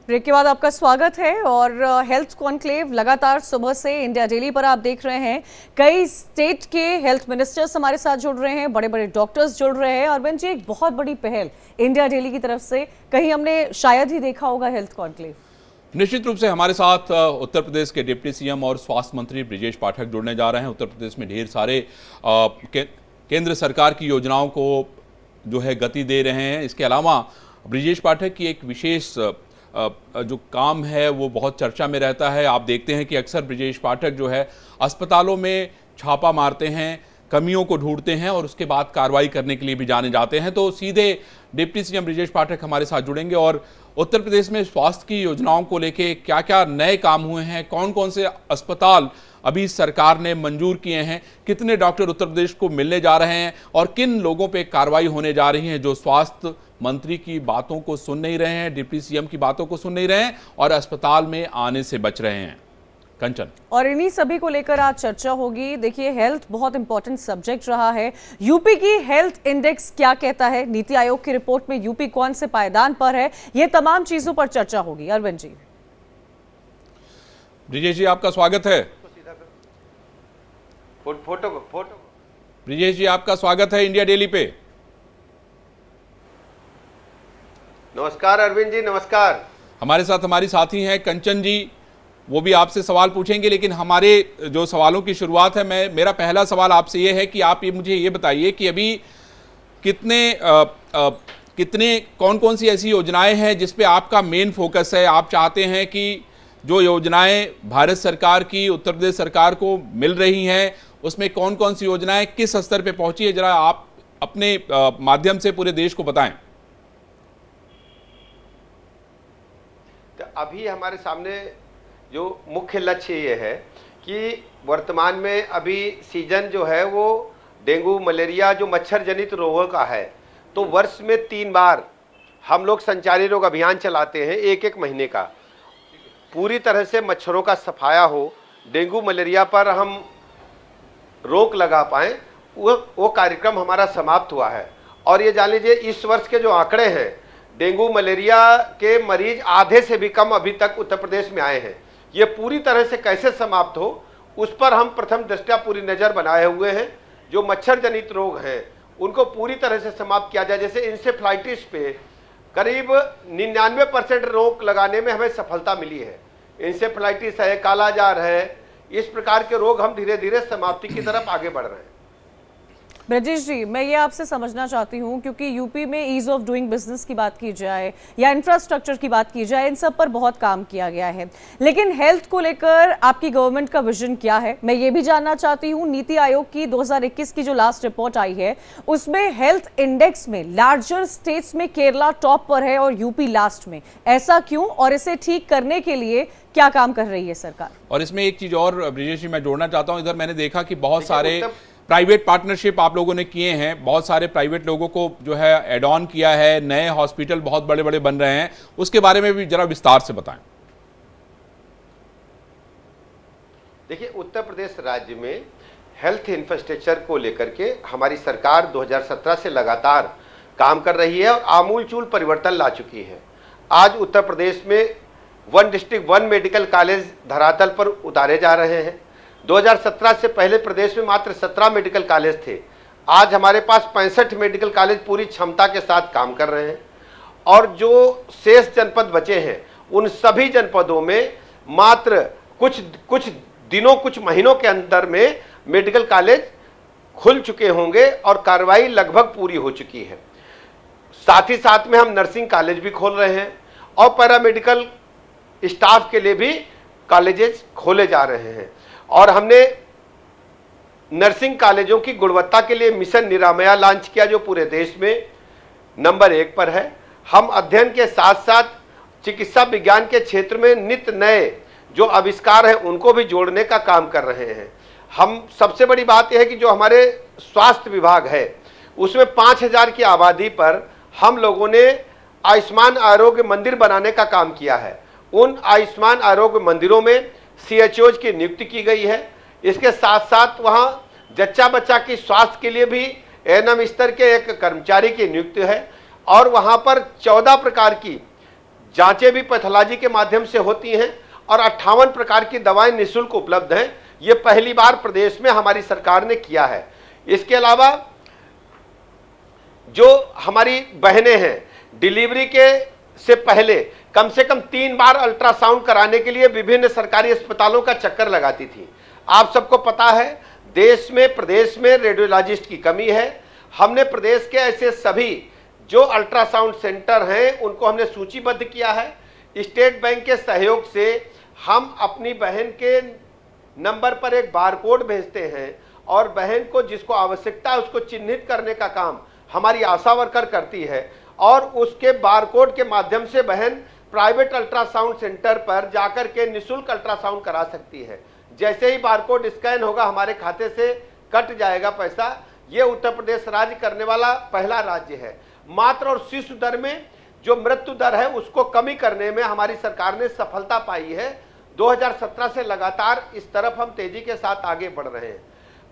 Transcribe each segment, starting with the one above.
Break के बाद आपका स्वागत है। और हेल्थ कॉन्क्लेव लगातार सुबह से इंडिया डेली पर आप देख रहे हैं। कई स्टेट के हेल्थ मिनिस्टर्स हमारे साथ जुड़ रहे हैं, बड़े बड़े डॉक्टर्स जुड़ रहे हैं। अरविंद जी, एक बहुत बड़ी पहल इंडिया डेली की तरफ से, कहीं हमने शायद ही देखा होगा हेल्थ कॉन्क्लेव। निश्चित रूप से हमारे साथ उत्तर प्रदेश के डिप्टी सीएम और स्वास्थ्य मंत्री ब्रिजेश पाठक जुड़ने जा रहे हैं। उत्तर प्रदेश में ढेर सारे केंद्र सरकार की योजनाओं को जो है गति दे रहे हैं। इसके अलावा ब्रिजेश पाठक की एक विशेष जो काम है वो बहुत चर्चा में रहता है। आप देखते हैं कि अक्सर ब्रिजेश पाठक जो है अस्पतालों में छापा मारते हैं, कमियों को ढूंढते हैं और उसके बाद कार्रवाई करने के लिए भी जाने जाते हैं। तो सीधे डिप्टी सीएम ब्रिजेश पाठक हमारे साथ जुड़ेंगे और उत्तर प्रदेश में स्वास्थ्य की योजनाओं को लेके क्या क्या नए काम हुए हैं, कौन कौन से अस्पताल अभी सरकार ने मंजूर किए हैं, कितने डॉक्टर उत्तर प्रदेश को मिलने जा रहे हैं और किन लोगों पे कार्रवाई होने जा रही है जो स्वास्थ्य मंत्री की बातों को सुन नहीं रहे हैं, डिप्टी सीएम की बातों को सुन नहीं रहे हैं और अस्पताल में आने से बच रहे हैं। कंचन, और इन्हीं सभी को लेकर आज चर्चा होगी। देखिए, हेल्थ बहुत इंपॉर्टेंट सब्जेक्ट रहा है। यूपी की हेल्थ इंडेक्स क्या कहता है, नीति आयोग की रिपोर्ट में यूपी कौन से पायदान पर है, ये तमाम चीजों पर चर्चा होगी। अरविंद जी। ब्रिजेश जी, आपका स्वागत है। फोटो ब्रिजेश जी, आपका स्वागत है इंडिया डेली पे। नमस्कार अरविंद जी, नमस्कार। हमारे साथ हमारी साथी हैं कंचन जी, वो भी आपसे सवाल पूछेंगे, लेकिन हमारे जो सवालों की शुरुआत है, मेरा पहला सवाल आपसे ये है कि आप मुझे ये बताइए कि अभी कितने कौन कौन सी ऐसी योजनाएं हैं जिस पे आपका मेन फोकस है। आप चाहते हैं कि जो योजनाएं भारत सरकार की उत्तर प्रदेश सरकार को मिल रही हैं उसमें कौन कौन सी योजनाएं किस स्तर पे पहुंची है, जरा आप अपने माध्यम से पूरे देश को बताएं। तो अभी हमारे सामने जो मुख्य लक्ष्य ये है कि वर्तमान में अभी सीजन जो है वो डेंगू मलेरिया जो मच्छर जनित रोगों का है, तो वर्ष में 3 बार हम लोग संचारी रोग अभियान चलाते हैं, एक महीने का। पूरी तरह से मच्छरों का सफाया हो, डेंगू मलेरिया पर हम रोक लगा पाएँ, वो कार्यक्रम हमारा समाप्त हुआ है। और ये जान लीजिए, इस वर्ष के जो आंकड़े हैं, डेंगू मलेरिया के मरीज आधे से भी कम अभी तक उत्तर प्रदेश में आए हैं। ये पूरी तरह से कैसे समाप्त हो, उस पर हम प्रथम दृष्टया पूरी नज़र बनाए हुए हैं। जो मच्छर जनित रोग हैं उनको पूरी तरह से समाप्त किया जाए। जैसे इंसेफ्लाइटिस पे करीब 99% रोक लगाने में हमें सफलता मिली है। इंसेफ्लाइटिस है, कालाजार है, इस प्रकार के रोग हम धीरे धीरे समाप्ति की तरफ आगे बढ़ रहे हैं। ब्रजेश जी, मैं ये आपसे समझना चाहती हूँ, क्योंकि यूपी में ईज ऑफ डूइंग बिजनेस की बात की जाए या इंफ्रास्ट्रक्चर की बात की जाए, इन सब पर बहुत काम किया गया है, लेकिन हेल्थ को लेकर आपकी गवर्नमेंट का विजन क्या है, मैं ये भी जानना चाहती हूँ। नीति आयोग की 2021 की जो लास्ट रिपोर्ट आई है उसमें हेल्थ इंडेक्स में लार्जर स्टेट्स में केरला टॉप पर है और यूपी लास्ट में। ऐसा क्यों, और इसे ठीक करने के लिए क्या काम कर रही है सरकार? और इसमें एक चीज और ब्रिजेश जी मैं जोड़ना चाहता हूं, इधर मैंने देखा कि बहुत सारे प्राइवेट पार्टनरशिप आप लोगों ने किए हैं, बहुत सारे प्राइवेट लोगों को जो है एड ऑन किया है, नए हॉस्पिटल बहुत बड़े बड़े बन रहे हैं, उसके बारे में भी जरा विस्तार से बताएं। देखिए, उत्तर प्रदेश राज्य में हेल्थ इंफ्रास्ट्रक्चर को लेकर के हमारी सरकार 2017 से लगातार काम कर रही है और आमूलचूल परिवर्तन ला चुकी है। आज उत्तर प्रदेश में 1 डिस्ट्रिक्ट 1 मेडिकल कॉलेज धरातल पर उतारे जा रहे हैं। 2017 से पहले प्रदेश में मात्र 17 मेडिकल कॉलेज थे। आज हमारे पास 65 मेडिकल कॉलेज पूरी क्षमता के साथ काम कर रहे हैं और जो शेष जनपद बचे हैं उन सभी जनपदों में मात्र कुछ दिनों, कुछ महीनों के अंदर में मेडिकल कॉलेज खुल चुके होंगे और कार्रवाई लगभग पूरी हो चुकी है। साथ ही साथ में हम नर्सिंग कॉलेज भी खोल रहे हैं और पैरामेडिकल स्टाफ के लिए भी कॉलेजेस खोले जा रहे हैं। और हमने नर्सिंग कॉलेजों की गुणवत्ता के लिए मिशन निरामया लॉन्च किया, जो पूरे देश में नंबर 1 पर है। हम अध्ययन के साथ साथ चिकित्सा विज्ञान के क्षेत्र में नित्य नए जो आविष्कार हैं उनको भी जोड़ने का काम कर रहे हैं। हम सबसे बड़ी बात यह है कि जो हमारे स्वास्थ्य विभाग है उसमें 5000 की आबादी पर हम लोगों ने आयुष्मान आरोग्य मंदिर बनाने का काम किया है। उन आयुष्मान आरोग्य मंदिरों में CHOs की नियुक्ति की गई है। इसके साथ साथ वहाँ जच्चा बच्चा की स्वास्थ्य के लिए भी ANM स्तर के एक कर्मचारी की नियुक्ति है और वहाँ पर 14 प्रकार की जांचें भी पैथोलॉजी के माध्यम से होती हैं और 58 प्रकार की दवाएं निःशुल्क उपलब्ध हैं। ये पहली बार प्रदेश में हमारी सरकार ने किया है। इसके अलावा जो हमारी बहनें हैं, डिलीवरी के से पहले कम से कम 3 बार अल्ट्रासाउंड कराने के लिए विभिन्न सरकारी अस्पतालों का चक्कर लगाती थी। आप सबको पता है देश में, प्रदेश में रेडियोलॉजिस्ट की कमी है। हमने प्रदेश के ऐसे सभी जो अल्ट्रासाउंड सेंटर हैं उनको हमने सूचीबद्ध किया है। स्टेट बैंक के सहयोग से हम अपनी बहन के नंबर पर एक बारकोड भेजते हैं और बहन को जिसको आवश्यकता है उसको चिन्हित करने का काम हमारी आशा वर्कर करती है और उसके बारकोड के माध्यम से बहन प्राइवेट अल्ट्रासाउंड सेंटर पर जाकर के निःशुल्क अल्ट्रासाउंड करा सकती है। जैसे ही बारकोड स्कैन होगा हमारे खाते से कट जाएगा पैसा। ये उत्तर प्रदेश राज्य करने वाला पहला राज्य है। मातृ और शिशु दर में जो मृत्यु दर है उसको कमी करने में हमारी सरकार ने सफलता पाई है। 2017 से लगातार इस तरफ हम तेजी के साथ आगे बढ़ रहे हैं।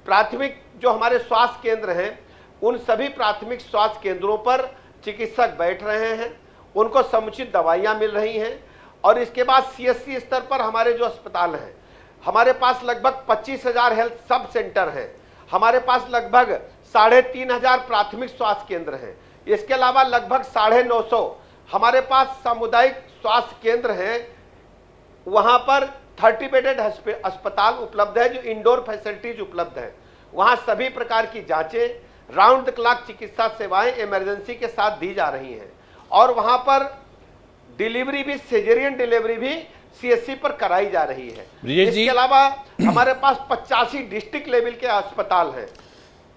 प्राथमिक जो हमारे स्वास्थ्य केंद्र हैं उन सभी प्राथमिक स्वास्थ्य केंद्रों पर चिकित्सक बैठ रहे हैं, उनको समुचित दवाइयाँ मिल रही हैं। और इसके बाद CSC स्तर पर हमारे जो अस्पताल हैं, हमारे पास लगभग 25,000 हेल्थ सब सेंटर हैं, हमारे पास लगभग 3,500 प्राथमिक स्वास्थ्य केंद्र हैं। इसके अलावा लगभग 950 हमारे पास सामुदायिक स्वास्थ्य केंद्र हैं। वहाँ पर 30 बेडेड अस्पताल उपलब्ध है, जो इंडोर फैसिलिटीज उपलब्ध हैं। वहाँ सभी प्रकार की जांचें, राउंड द क्लॉक चिकित्सा सेवाएं इमरजेंसी के साथ दी जा रही हैं। और वहाँ पर डिलीवरी भी, सिजेरियन डिलीवरी भी CSC पर कराई जा रही है। इसके अलावा हमारे पास 85 डिस्ट्रिक्ट लेवल के अस्पताल हैं।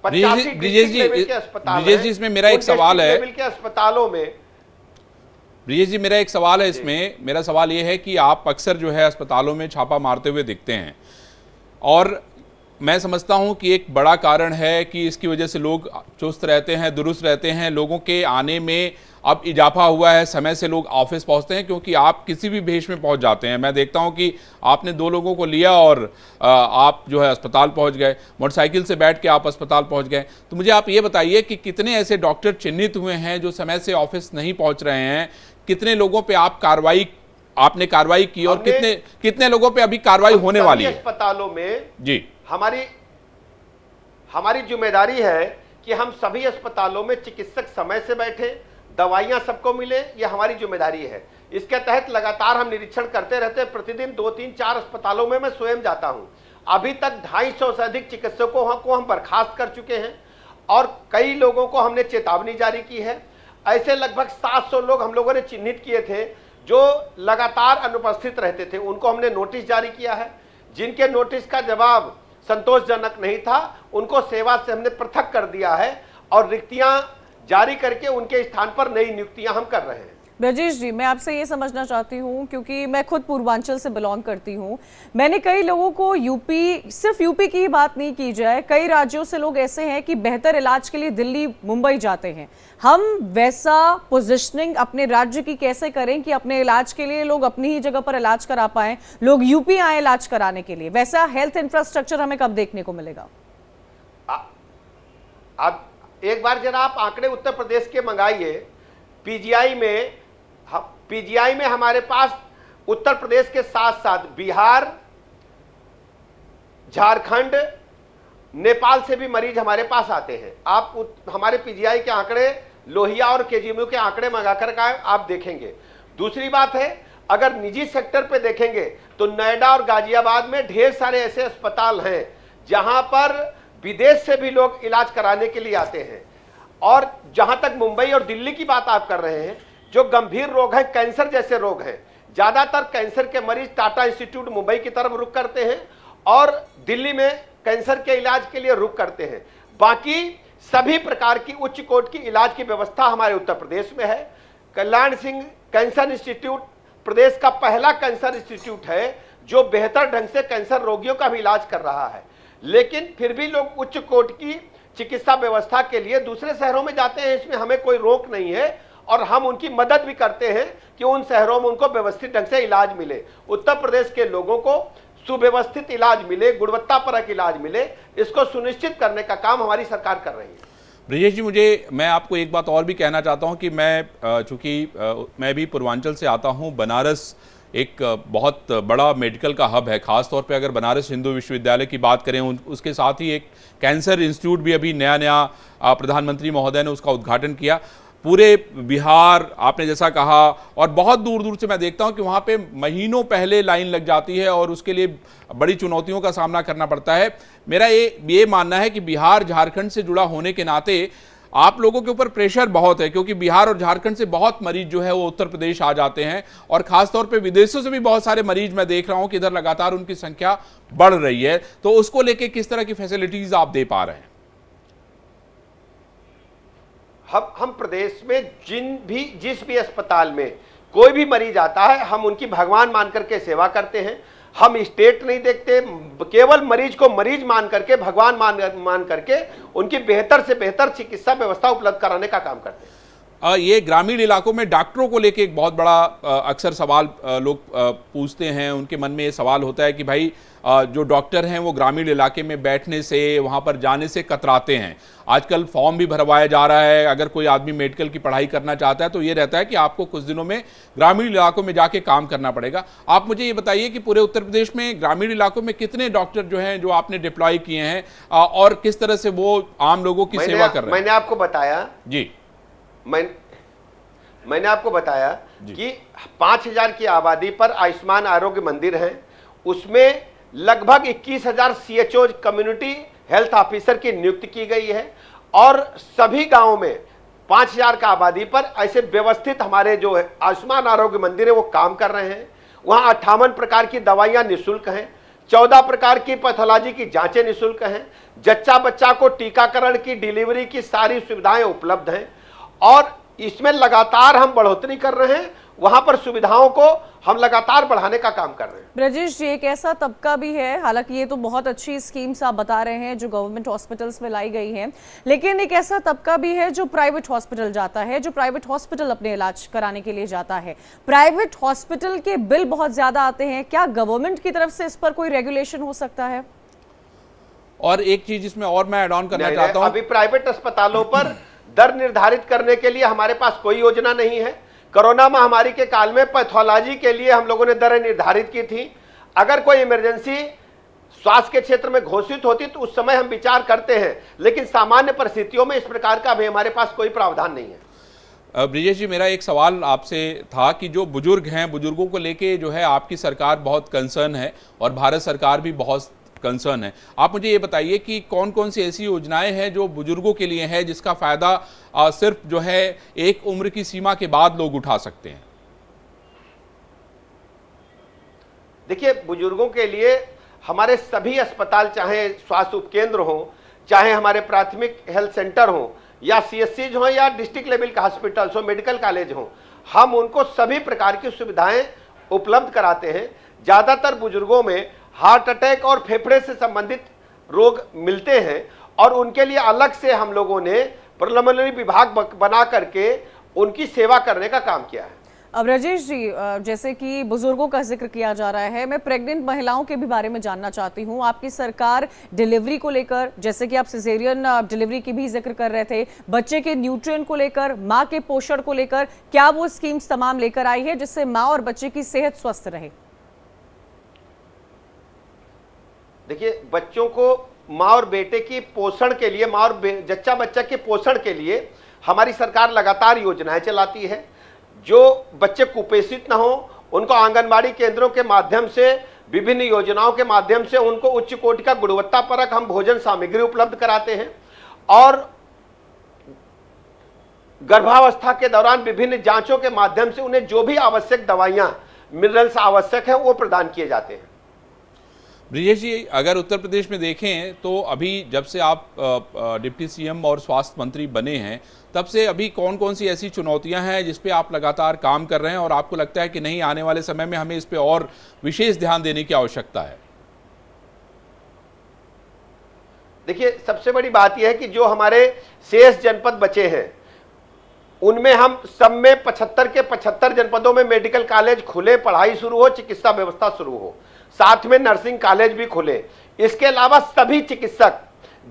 85 डिस्ट्रिक्ट लेवल के अस्पताल हैं। इसमें मेरा एक सवाल है, लेवल के अस्पतालों में ब्रिजेश जी मेरा एक सवाल है इसमें, मेरा सवाल ये है कि आप अक्सर जो है अस्पतालों में छापा मारते हुए दिखते हैं और मैं समझता हूं कि एक बड़ा कारण है कि इसकी वजह से लोग चुस्त रहते हैं, दुरुस्त रहते हैं, लोगों के आने में अब इजाफा हुआ है, समय से लोग ऑफिस पहुंचते हैं क्योंकि आप किसी भी भेष में पहुंच जाते हैं। मैं देखता हूं कि आपने 2 लोगों को लिया और आप जो है अस्पताल पहुंच गए, मोटरसाइकिल से बैठ के आप अस्पताल पहुंच गए। तो मुझे आप ये बताइए कि कितने ऐसे डॉक्टर चिन्हित हुए हैं जो समय से ऑफिस नहीं पहुंच रहे हैं, कितने लोगों पे आपने कार्रवाई की और कितने लोगों पे अभी कार्रवाई होने वाली है? अस्पतालों में जी हमारी जिम्मेदारी है कि हम सभी अस्पतालों में चिकित्सक समय से बैठे, दवाइयां सबको मिले, ये हमारी जिम्मेदारी है। इसके तहत लगातार हम निरीक्षण करते रहते हैं। प्रतिदिन 2, 3, 4 अस्पतालों में मैं स्वयं जाता हूं। अभी तक 250 से अधिक चिकित्सकों को हम बर्खास्त कर चुके हैं और कई लोगों को हमने चेतावनी जारी की है। ऐसे लगभग 700 लोग हम लोगों ने चिन्हित किए थे जो लगातार अनुपस्थित रहते थे, उनको हमने नोटिस जारी किया है। जिनके नोटिस का जवाब संतोषजनक नहीं था उनको सेवा से हमने पृथक कर दिया है और रिक्तियां जारी करके उनके स्थान पर नई नियुक्तियां हम कर रहे हैं। ब्रजेश जी, मैं आपसे ये समझना चाहती हूँ क्योंकि मैं खुद पूर्वांचल से बिलोंग करती हूँ। मैंने कई लोगों को सिर्फ यूपी की ही बात नहीं की जाए, कई राज्यों से लोग ऐसे हैं कि बेहतर इलाज के लिए दिल्ली, मुंबई जाते हैं। हम वैसा पोजिशनिंग अपने राज्य की कैसे करें कि अपने इलाज के लिए लोग अपनी ही जगह पर इलाज करा पाएं, लोग यूपी आए इलाज कराने के लिए? वैसा हेल्थ इंफ्रास्ट्रक्चर हमें कब देखने को मिलेगा? अब एक बार जरा आप आंकड़े उत्तर प्रदेश के मंगाइए। पीजीआई में हमारे पास उत्तर प्रदेश के साथ साथ बिहार, झारखंड, नेपाल से भी मरीज हमारे पास आते हैं। आप हमारे पीजीआई के आंकड़े, लोहिया और केजीएमयू के आंकड़े मंगाकर आप देखेंगे। दूसरी बात है, अगर निजी सेक्टर पे देखेंगे तो नोएडा और गाजियाबाद में ढेर सारे ऐसे अस्पताल हैं जहां पर विदेश से भी लोग इलाज कराने के लिए आते हैं। और जहां तक मुंबई और दिल्ली की बात आप कर रहे हैं, जो गंभीर रोग है, कैंसर जैसे रोग हैं, ज्यादातर कैंसर के मरीज टाटा इंस्टीट्यूट मुंबई की तरफ रुख करते हैं और दिल्ली में कैंसर के इलाज के लिए रुख करते हैं। बाकी सभी प्रकार की उच्च कोटि की इलाज की व्यवस्था हमारे उत्तर प्रदेश में है। कल्याण सिंह कैंसर इंस्टीट्यूट प्रदेश का पहला कैंसर इंस्टीट्यूट है जो बेहतर ढंग से कैंसर रोगियों का भी इलाज कर रहा है। लेकिन फिर भी लोग उच्च कोटि की चिकित्सा व्यवस्था के लिए दूसरे शहरों में जाते हैं, इसमें हमें कोई रोक नहीं है और हम उनकी मदद भी करते हैं कि उन शहरों में उनको व्यवस्थित ढंग से इलाज मिले। उत्तर प्रदेश के लोगों को सुव्यवस्थित इलाज मिले, गुणवत्तापरक इलाज मिले, इसको सुनिश्चित करने का काम हमारी सरकार कर रही है। ब्रिजेश जी, मैं आपको एक बात और भी कहना चाहता हूं कि चूंकि मैं भी पूर्वांचल से आता हूं, बनारस एक बहुत बड़ा मेडिकल का हब है। खास तौर पे अगर बनारस हिंदू विश्वविद्यालय की बात करें, उसके साथ ही एक कैंसर इंस्टीट्यूट भी अभी नया प्रधानमंत्री महोदय ने उसका उद्घाटन किया। पूरे बिहार, आपने जैसा कहा, और बहुत दूर दूर से मैं देखता हूं कि वहां पे महीनों पहले लाइन लग जाती है और उसके लिए बड़ी चुनौतियों का सामना करना पड़ता है। मेरा ये मानना है कि बिहार झारखंड से जुड़ा होने के नाते आप लोगों के ऊपर प्रेशर बहुत है, क्योंकि बिहार और झारखंड से बहुत मरीज जो है वो उत्तर प्रदेश आ जाते हैं, और खासतौर पे विदेशों से भी बहुत सारे मरीज मैं देख रहा हूं कि इधर लगातार उनकी संख्या बढ़ रही है। तो उसको लेके किस तरह की फैसिलिटीज आप दे पा रहे हैं? हम प्रदेश में जिस भी अस्पताल में कोई भी मरीज आता है, हम उनकी भगवान मान करके सेवा करते हैं। हम स्टेट नहीं देखते, केवल मरीज को मरीज मान करके, भगवान मान करके उनकी बेहतर से बेहतर चिकित्सा व्यवस्था उपलब्ध कराने का काम करते हैं। ये ग्रामीण इलाकों में डॉक्टरों को लेके एक बहुत बड़ा अक्सर सवाल लोग पूछते हैं। उनके मन में ये सवाल होता है कि भाई जो डॉक्टर हैं वो ग्रामीण इलाके में बैठने से, वहाँ पर जाने से कतराते हैं। आजकल फॉर्म भी भरवाया जा रहा है। अगर कोई आदमी मेडिकल की पढ़ाई करना चाहता है तो ये रहता है कि आपको कुछ दिनों में ग्रामीण इलाकों में जाके काम करना पड़ेगा। आप मुझे ये बताइए कि पूरे उत्तर प्रदेश में ग्रामीण इलाकों में कितने डॉक्टर जो हैं जो आपने डिप्लॉय किए हैं, और किस तरह से वो आम लोगों की सेवा कर रहे हैं? मैंने आपको बताया जी, मैंने आपको बताया कि 5000 की आबादी पर आयुष्मान आरोग्य मंदिर है। उसमें लगभग 21,000 CHO कम्युनिटी हेल्थ ऑफिसर की नियुक्ति की गई है, और सभी गांवों में 5000 का आबादी पर ऐसे व्यवस्थित हमारे जो आयुष्मान आरोग्य मंदिर है वो काम कर रहे हैं। वहां 58 प्रकार की दवाइयां निःशुल्क हैं, 14 प्रकार की पैथोलॉजी की जांचें निःशुल्क हैं, जच्चा बच्चा को टीकाकरण की, डिलीवरी की सारी सुविधाएं उपलब्ध हैं, और इसमें लगातार हम बढ़ोतरी कर रहे हैं। वहां पर सुविधाओं को हम लगातार बढ़ाने का काम कर रहे हैं। ब्रजेश जी, एक ऐसा तबका भी है, हालांकि ये तो बहुत अच्छी स्कीम्स आप बता रहे हैं जो गवर्नमेंट हॉस्पिटल्स में लाई गई हैं, लेकिन एक ऐसा तबका भी है जो प्राइवेट हॉस्पिटल जाता है, जो प्राइवेट हॉस्पिटल अपने इलाज कराने के लिए जाता है। प्राइवेट हॉस्पिटल के बिल बहुत ज्यादा आते हैं। क्या गवर्नमेंट की तरफ से इस पर कोई रेगुलेशन हो सकता है? और एक चीज इसमें और मैं ऐड ऑन करना चाहता हूं, अभी प्राइवेट अस्पतालों पर दर निर्धारित करने के लिए हमारे पास कोई योजना नहीं है। कोरोना महामारी के काल में पैथोलॉजी के लिए हम लोगों ने दरें निर्धारित की थी। अगर कोई इमरजेंसी स्वास्थ्य के क्षेत्र में घोषित होती तो उस समय हम विचार करते हैं, लेकिन सामान्य परिस्थितियों में इस प्रकार का अभी हमारे पास कोई प्रावधान नहीं है। ब्रिजेश जी, मेरा एक सवाल आपसे था कि जो बुजुर्ग हैं, बुजुर्गों को लेके जो है आपकी सरकार बहुत कंसर्न है और भारत सरकार भी बहुत कंसर्न है। आप मुझे ये बताइए कि कौन कौन सी ऐसी योजनाएं हैं जो बुजुर्गों के लिए है, जिसका फायदा सिर्फ जो है एक उम्र की सीमा के बाद लोग उठा सकते हैं? देखिए, बुजुर्गों के लिए हमारे सभी अस्पताल, चाहे स्वास्थ्य उपकेंद्र हो, चाहे हमारे प्राथमिक हेल्थ सेंटर हो, या CSCs हो, या डिस्ट्रिक्ट लेवल का हॉस्पिटल्स हो, मेडिकल कॉलेज हो, हम उनको सभी प्रकार की सुविधाएं उपलब्ध कराते हैं। ज़्यादातर बुजुर्गों में हार्ट अटैक और फेफड़े से संबंधित रोग मिलते हैं, और उनके लिए अलग से हम लोगों ने प्रिलिमिनरी विभाग बना करके उनकी सेवा करने का काम किया है। अब राजेश जी, जैसे कि बुजुर्गों का जिक्र किया जा रहा है, मैं प्रेग्नेंट महिलाओं के भी बारे में जानना चाहती हूं। आपकी सरकार डिलीवरी को लेकर, जैसे कि आप सिजेरियन डिलीवरी की भी जिक्र कर रहे थे, बच्चे के न्यूट्रिएंट को लेकर, मां के पोषण को लेकर, क्या वो स्कीम्स तमाम लेकर आई है जिससे मां और बच्चे की सेहत स्वस्थ रहे? देखिए, बच्चों को माँ और बेटे की पोषण के लिए, माँ और जच्चा बच्चा के पोषण के लिए हमारी सरकार लगातार योजनाएं चलाती है। जो बच्चे कुपोषित न हो, उनको आंगनबाड़ी केंद्रों के माध्यम से, विभिन्न योजनाओं के माध्यम से उनको उच्च कोटि का गुणवत्तापरक हम भोजन सामग्री उपलब्ध कराते हैं, और गर्भावस्था के दौरान विभिन्न जांचों के माध्यम से उन्हें जो भी आवश्यक दवाइयां, मिनरल्स आवश्यक है, वो प्रदान किए जाते हैं। ब्रिजेश जी, अगर उत्तर प्रदेश में देखें तो अभी जब से आप डिप्टी CM और स्वास्थ्य मंत्री बने हैं, तब से अभी कौन कौन सी ऐसी चुनौतियां हैं जिस पे आप लगातार काम कर रहे हैं और आपको लगता है कि नहीं, आने वाले समय में हमें इस पे और विशेष ध्यान देने की आवश्यकता है? देखिए, सबसे बड़ी बात यह है कि जो हमारे शेष जनपद बचे हैं, उनमें हम सब में 75 के 75 जनपदों में मेडिकल कॉलेज खुले, पढ़ाई शुरू हो, चिकित्सा व्यवस्था शुरू हो, साथ में नर्सिंग कॉलेज भी खुले। इसके अलावा सभी चिकित्सक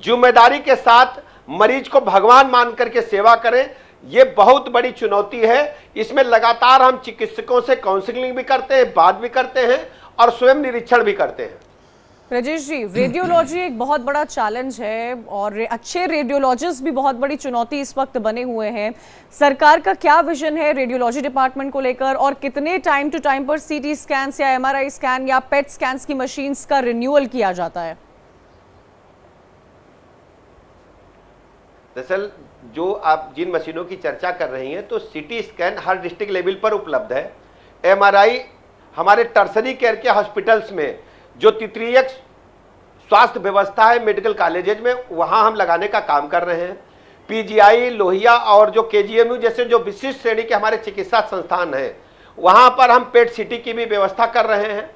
जिम्मेदारी के साथ मरीज को भगवान मान करके सेवा करें, ये बहुत बड़ी चुनौती है। इसमें लगातार हम चिकित्सकों से काउंसलिंग भी करते हैं, बात भी करते हैं और स्वयं निरीक्षण भी करते हैं। राजेश जी, रेडियोलॉजी एक बहुत बड़ा चैलेंज है और अच्छे रेडियोलॉजिस्ट भी बहुत बड़ी चुनौती इस वक्त बने हुए हैं। सरकार का क्या विजन है रेडियोलॉजी डिपार्टमेंट को लेकर, और कितने टाइम टू टाइम पर सीटी स्कैन या एमआरआई स्कैन या पेट स्कैन की मशीन्स का रिन्यूअल किया जाता है? दरअसल जो आप जिन मशीनों की चर्चा कर रही हैं, तो सीटी स्कैन हर डिस्ट्रिक्ट लेवल पर उपलब्ध है। एमआरआई हमारे टर्सरी केयर के हॉस्पिटल्स में जो तृतीयक स्वास्थ्य व्यवस्था है मेडिकल कॉलेजेज में, वहां हम लगाने का काम कर रहे हैं। पीजीआई, लोहिया और जो केजीएमयू जैसे जो विशिष्ट श्रेणी के हमारे चिकित्सा संस्थान हैं, वहां पर हम पेट सीटी की भी व्यवस्था कर रहे हैं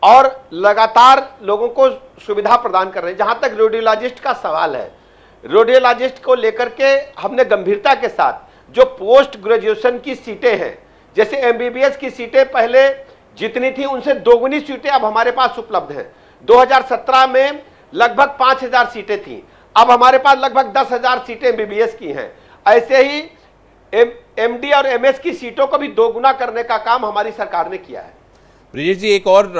और लगातार लोगों को सुविधा प्रदान कर रहे हैं। जहां तक रेडियोलॉजिस्ट का सवाल है, रेडियोलॉजिस्ट को लेकर के हमने गंभीरता के साथ जो पोस्ट ग्रेजुएशन की सीटें हैं, जैसे एमबीबीएस की सीटें पहले जितनी थी उनसे दोगुनी सीटें अब हमारे पास उपलब्ध हैं। 2017 में लगभग 5000 सीटें थीं, अब हमारे पास लगभग 10,000 सीटें एमबीबीएस की हैं। ऐसे ही एमडी और एमएस की सीटों को भी दोगुना करने का काम हमारी सरकार ने किया है। ब्रिजेश जी, एक और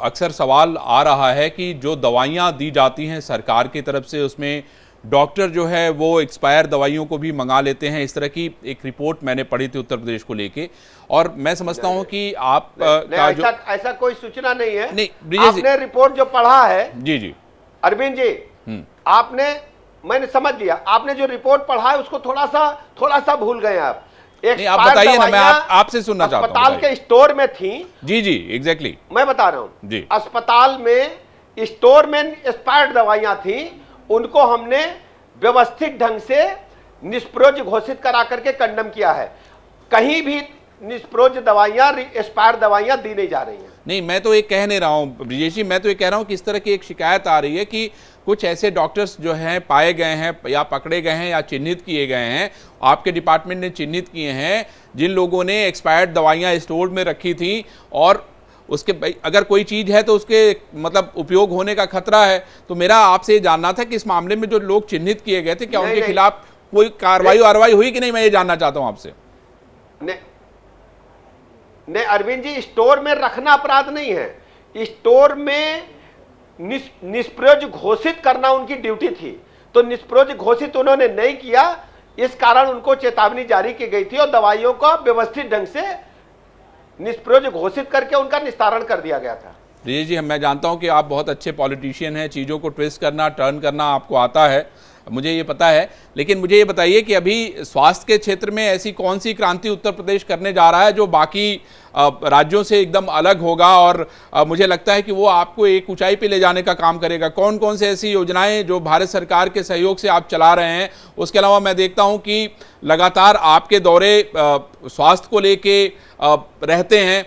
अक्सर सवाल आ रहा है कि जो दवाइयाँ दी जाती हैं सरकार की तरफ से, उसमें डॉक्टर जो है वो एक्सपायर दवाइयों को भी मंगा लेते हैं। इस तरह की एक रिपोर्ट मैंने पढ़ी थी उत्तर प्रदेश को लेके, और मैं समझता हूं कि आप का जो ऐसा कोई सूचना नहीं है। नहीं, आपने रिपोर्ट जो पढ़ा है, जी अरविंद जी, मैंने समझ लिया, आपने जो रिपोर्ट पढ़ा है उसको थोड़ा सा भूल गए आप। नहीं, आप बताइए ना, मैं आपसे सुनना चाहता हूं। अस्पताल के स्टोर में थी। जी एग्जैक्टली मैं बता रहा हूं जी। अस्पताल में स्टोर में एक्सपायर्ड दवाइयां थी, उनको हमने व्यवस्थित ढंग से निष्प्रयोज घोषित करा करके कंडम किया है। कहीं भी निष्प्रयोज दवाइयां, एक्सपायर दवाइयां दी नहीं जा रही हैं। नहीं, मैं तो ये कह नहीं रहा हूं ब्रिजेश जी, मैं तो ये कह रहा हूं कि इस तरह की एक शिकायत आ रही है कि कुछ ऐसे डॉक्टर्स जो हैं पाए गए हैं या पकड़े गए हैं या चिन्हित किए गए हैं, आपके डिपार्टमेंट ने चिन्हित किए हैं, जिन लोगों ने एक्सपायर्ड दवाइयां स्टोर में रखी थी और उसके अगर कोई चीज़ है तो उसके मतलब उपयोग होने का खतरा है। तो मेरा आपसे ये जानना था कि इस मामले में जो लोग चिन्हित किए गए थे, क्या उनके खिलाफ कोई कार्रवाई हुई कि नहीं, मैं ये जानना चाहता हूं आपसे। नहीं अरविंद जी, स्टोर में रखना अपराध नहीं है, स्टोर में निष्प्रयोज घोषित करना उनकी ड्यूटी थी। तो निष्प्रयोज घोषित उन्होंने नहीं किया, इस कारण उनको चेतावनी जारी की गई थी और दवाइयों का व्यवस्थित ढंग से निष्प्रयोज घोषित करके उनका निस्तारण कर दिया गया था। जी, मैं जानता हूं कि आप बहुत अच्छे पॉलिटिशियन हैं, चीज़ों को ट्विस्ट करना, टर्न करना आपको आता है, मुझे ये पता है। लेकिन मुझे ये बताइए कि अभी स्वास्थ्य के क्षेत्र में ऐसी कौन सी क्रांति उत्तर प्रदेश करने जा रहा है जो बाकी राज्यों से एकदम अलग होगा, और मुझे लगता है कि वो आपको एक ऊंचाई पे ले जाने का काम करेगा। कौन कौन से ऐसी योजनाएं जो भारत सरकार के सहयोग से आप चला रहे हैं? उसके अलावा मैं देखता हूं कि लगातार आपके दौरे स्वास्थ्य को लेके रहते हैं,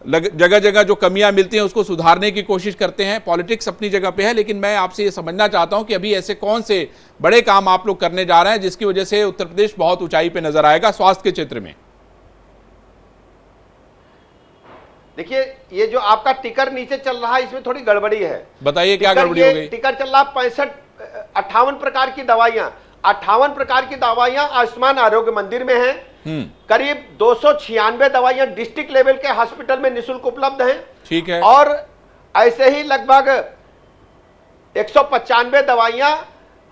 जगह जगह जो कमियां मिलती हैं उसको सुधारने की कोशिश करते हैं। पॉलिटिक्स अपनी जगह पे है, लेकिन मैं आपसे ये समझना चाहता हूं कि अभी ऐसे कौन से बड़े काम आप लोग करने जा रहे हैं जिसकी वजह से उत्तर प्रदेश बहुत ऊंचाई पे नजर आएगा स्वास्थ्य के क्षेत्र में। देखिए, ये जो आपका टिकर नीचे चल रहा है, इसमें थोड़ी गड़बड़ी है। बताइए क्या गड़बड़ी हो गई? टिकर चल रहा 58 प्रकार की दवाइयां, 58 प्रकार की दवाइयां आयुष्मान आरोग्य मंदिर में हैं। करीब 296 दवाइयां डिस्ट्रिक्ट लेवल के हॉस्पिटल में निःशुल्क उपलब्ध हैं। ठीक है। और ऐसे ही लगभग 195 दवाइयां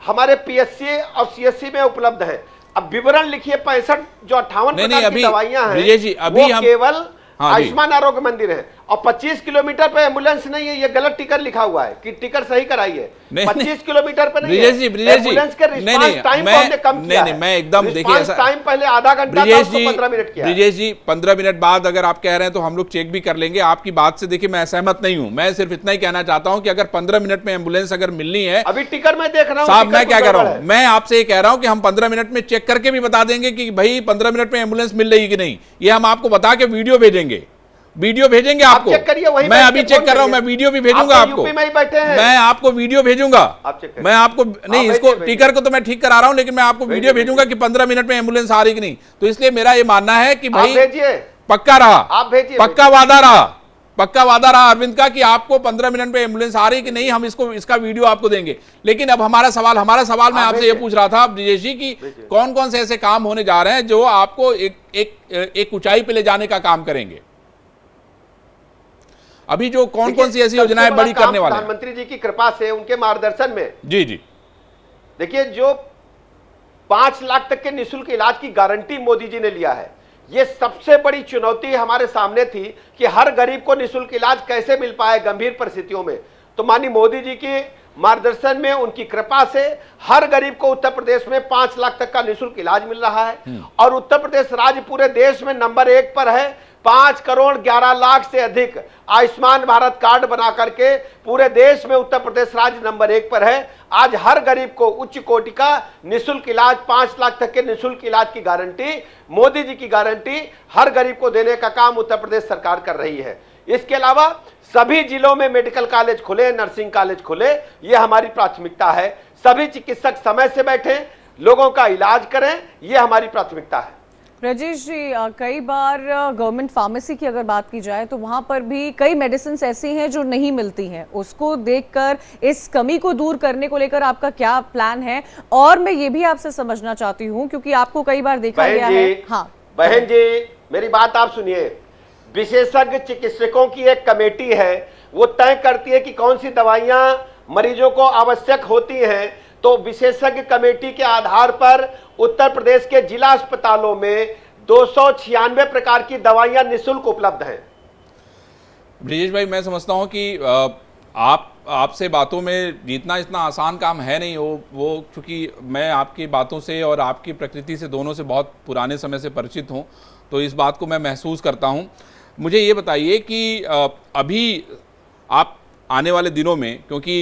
हमारे पीएससी और सीएससी में उपलब्ध हैं। अब विवरण लिखिए, 65 जो 58 प्रकार की दवाइयां हैं वो केवल आयुष्मान आरोग्य मंदिर है, और 25 किलोमीटर पे एम्बुलेंस नहीं है। ये गलत टिकर लिखा हुआ है कि टिकर सही कराइए, 25 किलोमीटर पे नहीं है। एम्बुलेंस के रिस्पांस टाइम को हमने कम किया है। मैं एकदम देखिए ऐसा टाइम पहले आधा घंटा था, उसको 15 मिनट किया। ब्रिजेश जी, 15 मिनट बाद अगर आप कह रहे हैं तो हम लोग चेक भी कर लेंगे। आपकी बात से देखिए मैं सहमत नहीं हूं। मैं सिर्फ इतना ही कहना चाहता हूं कि अगर 15 मिनट में एम्बुलेंस अगर मिलनी है, अभी टिकर मैं देख रहा हूं साहब, मैं क्या कह रहा हूं, मैं आपसे ये कह रहा हूं कि हम 15 मिनट में चेक करके भी बता देंगे कि भाई 15 मिनट में एम्बुलेंस मिल रही कि नहीं। ये हम आपको बता के वीडियो भेजेंगे आपको। मैं अभी चेक कर रहा हूं, मैं वीडियो भी भेजूंगा आपको। मैं आपको वीडियो भेजूंगा, मैं आपको नहीं, इसको टिकर को तो मैं ठीक करा रहा हूं, लेकिन मैं आपको वीडियो भेजूंगा कि 15 मिनट में एम्बुलेंस आ रही कि नहीं। तो इसलिए मेरा ये मानना है कि भाई पक्का रहा, आप भेजिए, पक्का वादा रहा, पक्का वादा रहा अरविंद का कि आपको 15 मिनट पे एम्बुलेंस आ रही कि नहीं, हम इसका वीडियो आपको देंगे। लेकिन अब हमारा सवाल मैं आपसे ये पूछ रहा था ब्रिजेश जी कि कौन कौन से ऐसे काम होने जा रहे हैं जो आपको एक ऊंचाई पे ले जाने का काम करेंगे? अभी जो कौन कौन सी ऐसी योजनाएं बड़ी करने वाले हैं? प्रधानमंत्री जी की कृपा से, उनके मार्गदर्शन में, जी जी, देखिए जो 5 लाख तक के निःशुल्क इलाज की गारंटी मोदी जी ने लिया है, ये सबसे बड़ी चुनौती हमारे सामने थी कि हर गरीब को निःशुल्क इलाज कैसे मिल पाए गंभीर परिस्थितियों में। तो माननीय मोदी जी के मार्गदर्शन में, उनकी कृपा से हर गरीब को उत्तर प्रदेश में 5 लाख तक का निःशुल्क इलाज मिल रहा है। और उत्तर प्रदेश राज्य पूरे देश में नंबर 1 पर है। 5 करोड़ 11 लाख से अधिक आयुष्मान भारत कार्ड बना करके पूरे देश में उत्तर प्रदेश राज्य नंबर 1 पर है। आज हर गरीब को उच्च कोटि का निःशुल्क इलाज, 5 लाख तक के निःशुल्क इलाज की गारंटी, मोदी जी की गारंटी हर गरीब को देने का काम उत्तर प्रदेश सरकार कर रही है। इसके अलावा सभी जिलों में मेडिकल कॉलेज खुले, नर्सिंग कॉलेज खुले, ये हमारी प्राथमिकता है। सभी चिकित्सक समय से बैठे, लोगों का इलाज करें, ये हमारी प्राथमिकता है। राजेश जी, कई बार गवर्नमेंट फार्मेसी की अगर बात की जाए तो वहां पर भी कई मेडिसिन ऐसी हैं जो नहीं मिलती हैं। उसको देखकर इस कमी को दूर करने को लेकर आपका क्या प्लान है? और मैं ये भी आपसे समझना चाहती हूँ क्योंकि आपको कई बार देखा गया है। हाँ बहन जी, मेरी बात आप सुनिए। विशेषज्ञ चिकित्सकों की एक कमेटी है, वो तय करती है कि कौन सी दवाइयां मरीजों को आवश्यक होती हैं। तो विशेषज्ञ कमेटी के आधार पर उत्तर प्रदेश के जिला अस्पतालों में 296 प्रकार की दवाइयां निःशुल्क उपलब्ध हैं। ब्रिजेश भाई, मैं समझता हूं कि आपसे बातों में जीतना इतना आसान काम है नहीं। वो चूंकि मैं आपकी बातों से और आपकी प्रकृति से, दोनों से बहुत पुराने समय से परिचित हूं, तो इस बात को मैं महसूस करता हूं। मुझे ये बताइए कि अभी आप आने वाले दिनों में, क्योंकि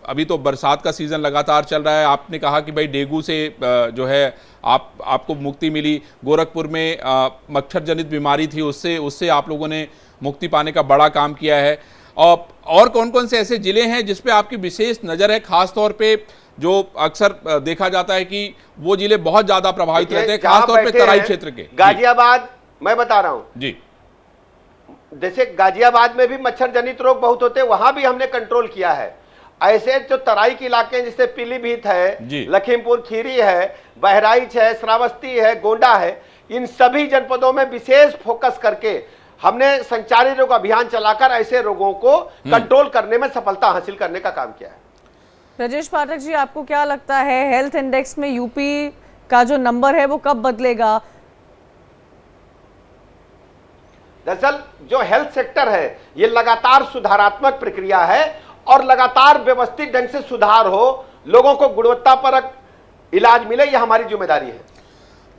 अभी तो बरसात का सीज़न लगातार चल रहा है, आपने कहा कि भाई डेंगू से जो है आपको मुक्ति मिली, गोरखपुर में मच्छर जनित बीमारी थी, उससे आप लोगों ने मुक्ति पाने का बड़ा काम किया है। और कौन कौन से ऐसे ज़िले हैं जिस पे आपकी विशेष नज़र है, खास तौर पे जो अक्सर देखा जाता है कि वो ज़िले बहुत ज़्यादा प्रभावित रहते हैं, खासतौर पे तराई क्षेत्र के? गाजियाबाद, मैं बता रहा हूँ जी, जैसे गाजियाबाद में भी मच्छर जनित रोग बहुत होते हैं, वहां भी हमने कंट्रोल किया है। ऐसे जो तराई के इलाके हैं, जैसे पीलीभीत है, लखीमपुर खीरी है, बहराइच है, श्रावस्ती है, गोंडा है, इन सभी जनपदों में विशेष फोकस करके हमने संचारी रोग अभियान चलाकर ऐसे रोगों को कंट्रोल करने में सफलता हासिल करने का काम किया है। राजेश पाठक जी, आपको क्या लगता है हेल्थ इंडेक्स में यूपी का जो नंबर है वो कब बदलेगा? दरअसल जो हेल्थ सेक्टर है, ये लगातार सुधारात्मक प्रक्रिया है और लगातार व्यवस्थित ढंग से सुधार हो, लोगों को गुणवत्तापरक इलाज मिले, ये हमारी जिम्मेदारी है।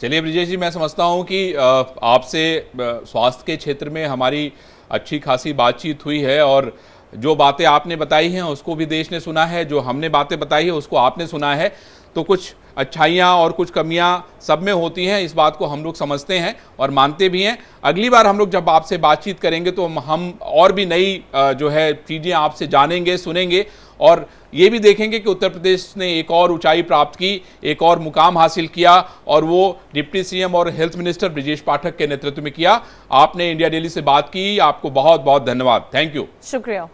चलिए ब्रिजेश जी, मैं समझता हूं कि आपसे स्वास्थ्य के क्षेत्र में हमारी अच्छी खासी बातचीत हुई है और जो बातें आपने बताई हैं उसको भी देश ने सुना है, जो हमने बातें बताई है उसको आपने सुना है। तो कुछ अच्छाइयाँ और कुछ कमियाँ सब में होती हैं, इस बात को हम लोग समझते हैं और मानते भी हैं। अगली बार हम लोग जब आपसे बातचीत करेंगे तो हम और भी नई जो है चीज़ें आपसे जानेंगे, सुनेंगे और ये भी देखेंगे कि उत्तर प्रदेश ने एक और ऊंचाई प्राप्त की, एक और मुकाम हासिल किया और वो डिप्टी सीएम और हेल्थ मिनिस्टर ब्रिजेश पाठक के नेतृत्व में किया। आपने इंडिया डेली से बात की, आपको बहुत बहुत धन्यवाद। थैंक यू, शुक्रिया।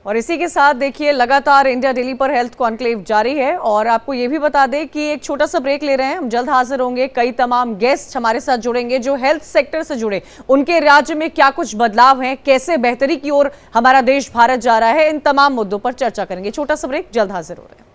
और इसी के साथ देखिए लगातार इंडिया डेली पर हेल्थ कॉन्क्लेव जारी है और आपको ये भी बता दें कि एक छोटा सा ब्रेक ले रहे हैं, हम जल्द हाजिर होंगे। कई तमाम गेस्ट हमारे साथ जुड़ेंगे जो हेल्थ सेक्टर से जुड़े, उनके राज्य में क्या कुछ बदलाव हैं, कैसे बेहतरी की ओर हमारा देश भारत जा रहा है, इन तमाम मुद्दों पर चर्चा करेंगे। छोटा सा ब्रेक, जल्द हाजिर हो रहे हैं।